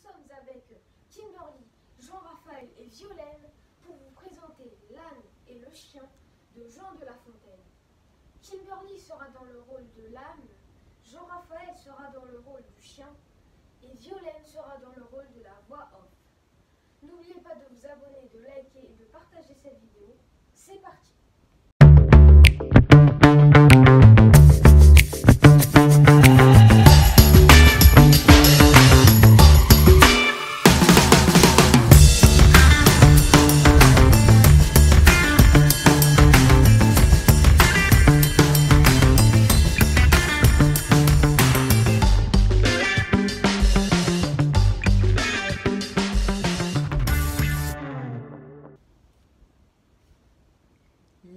sommes avec Kimberly, Jean-Raphaël et Violaine pour vous présenter L'âne et le chien de Jean de La Fontaine. Kimberly sera dans le rôle de l'âne, Jean-Raphaël sera dans le rôle du chien et Violaine sera dans le rôle de la voix off. N'oubliez pas de vous abonner, de liker et de partager cette vidéo. C'est parti!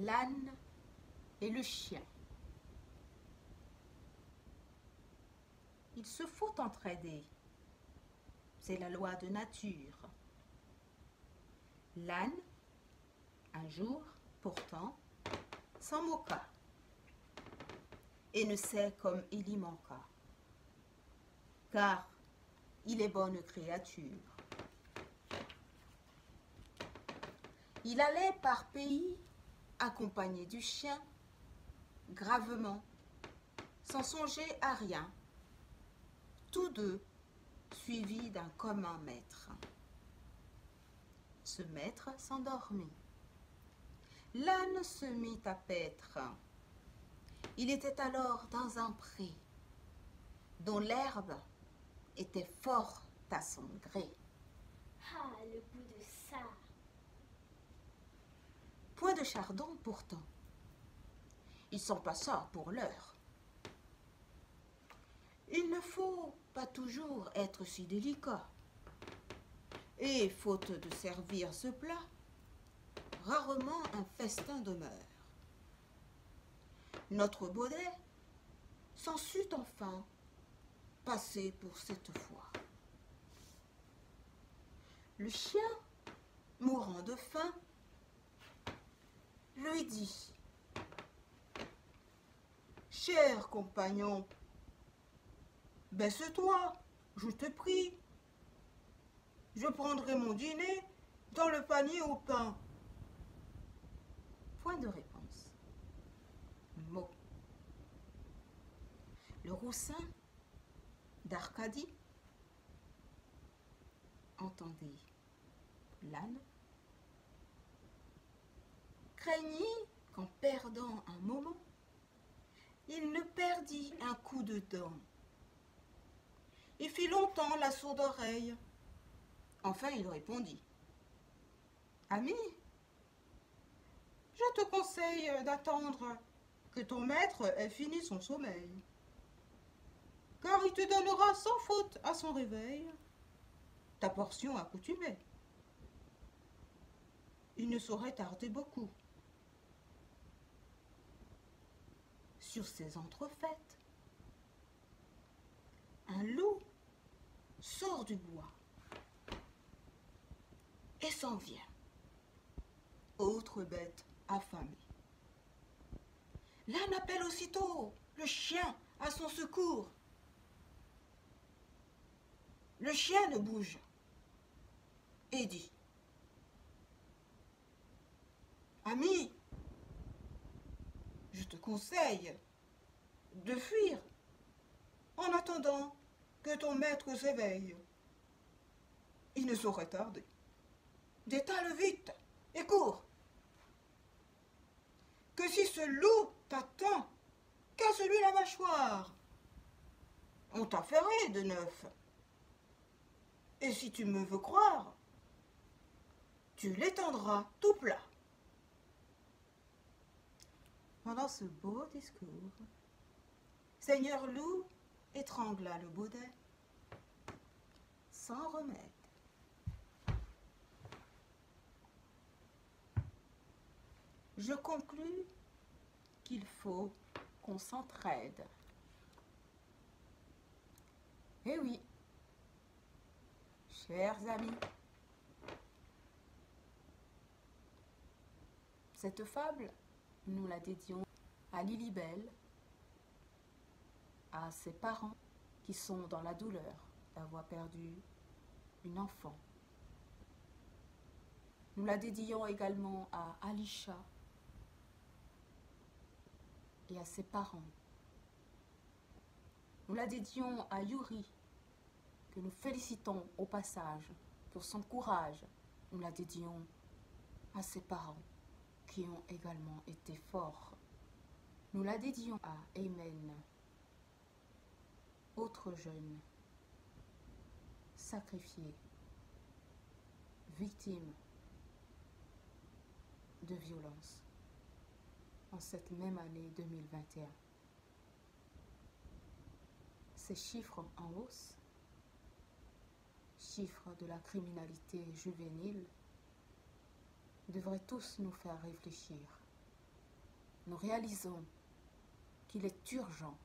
L'âne et le chien. Il se faut entraider. C'est la loi de nature. L'âne, un jour, pourtant, s'en moqua et ne sait comme il y manqua, car il est bonne créature. Il allait par pays accompagné du chien, gravement, sans songer à rien, tous deux suivis d'un commun maître. Ce maître s'endormit. L'âne se mit à paître. Il était alors dans un pré, dont l'herbe était fort à son gré. Ah, le goût de ça! Point de chardon pourtant. Il s'en passa pour l'heure. Il ne faut pas toujours être si délicat. Et faute de servir ce plat, rarement un festin demeure. Notre baudet s'en sut enfin passer pour cette fois. Le chien, mourant de faim, lui dit: cher compagnon, baisse-toi, je te prie. Je prendrai mon dîner dans le panier au pain. Point de réponse. Mot. Le roussin d'Arcadie entendit l'âne, craignit qu'en perdant un moment, il ne perdit un coup de dent. Il fit longtemps la sourde oreille. Enfin il répondit: ami, je te conseille d'attendre que ton maître ait fini son sommeil, car il te donnera sans faute à son réveil ta portion accoutumée. Il ne saurait tarder beaucoup. Sur ces entrefaites, un loup sort du bois et s'en vient. Autre bête affamée. L'âne appelle aussitôt le chien à son secours. Le chien ne bouge et dit: ami, je te conseille de fuir en attendant que ton maître s'éveille. Il ne saurait tarder. Détale vite et cours, que si ce loup t'attend, casse-lui la mâchoire. On t'a ferré de neuf. Et si tu me veux croire, tu l'étendras tout plat. Pendant ce beau discours, Seigneur Loup étrangla le baudet sans remède. Je conclus qu'il faut qu'on s'entraide. Eh oui, chers amis, cette fable, nous la dédions à Lilibelle, à ses parents qui sont dans la douleur d'avoir perdu une enfant. Nous la dédions également à Alisha et à ses parents. Nous la dédions à Yuri, que nous félicitons au passage pour son courage. Nous la dédions à ses parents, qui ont également été forts. Nous la dédions à Aymen, autre jeune, sacrifié, victime de violence en cette même année 2021. Ces chiffres en hausse, chiffres de la criminalité juvénile, devraient tous nous faire réfléchir. Nous réalisons qu'il est urgent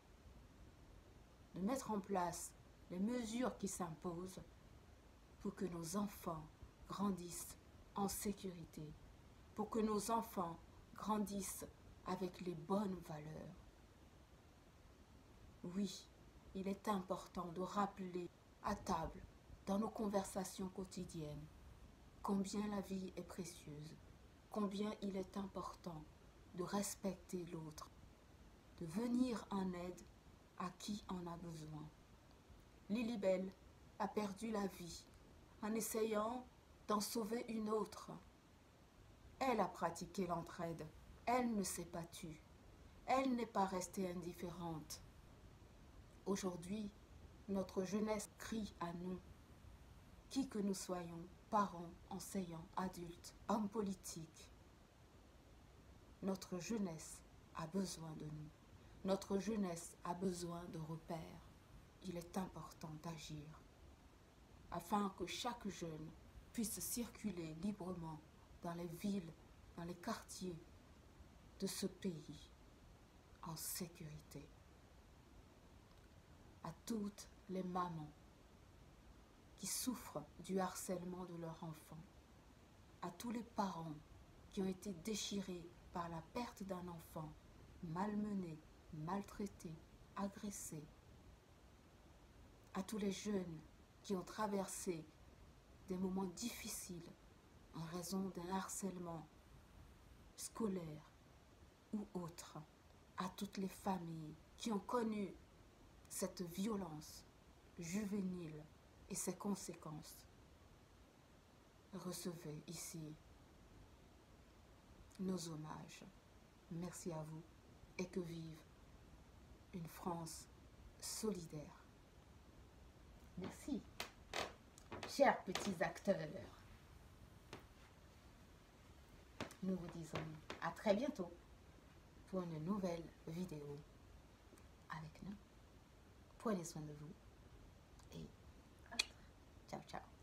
de mettre en place les mesures qui s'imposent pour que nos enfants grandissent en sécurité, pour que nos enfants grandissent avec les bonnes valeurs. Oui, il est important de rappeler à table, dans nos conversations quotidiennes, combien la vie est précieuse, combien il est important de respecter l'autre, de venir en aide à qui en a besoin. Lilibelle a perdu la vie en essayant d'en sauver une autre. Elle a pratiqué l'entraide, elle ne s'est pas tue, elle n'est pas restée indifférente. Aujourd'hui, notre jeunesse crie à nous, qui que nous soyons, parents, enseignants, adultes, hommes politiques. Notre jeunesse a besoin de nous. Notre jeunesse a besoin de repères. Il est important d'agir afin que chaque jeune puisse circuler librement dans les villes, dans les quartiers de ce pays en sécurité. À toutes les mamans qui souffrent du harcèlement de leurs enfants, à tous les parents qui ont été déchirés par la perte d'un enfant, malmené, maltraité, agressé, à tous les jeunes qui ont traversé des moments difficiles en raison d'un harcèlement scolaire ou autre, à toutes les familles qui ont connu cette violence juvénile et ses conséquences. Recevez ici nos hommages. Merci à vous et que vive une France solidaire. Merci, chers petits acteurs. Nous vous disons à très bientôt pour une nouvelle vidéo avec nous. Prenez soin de vous et ciao, ciao.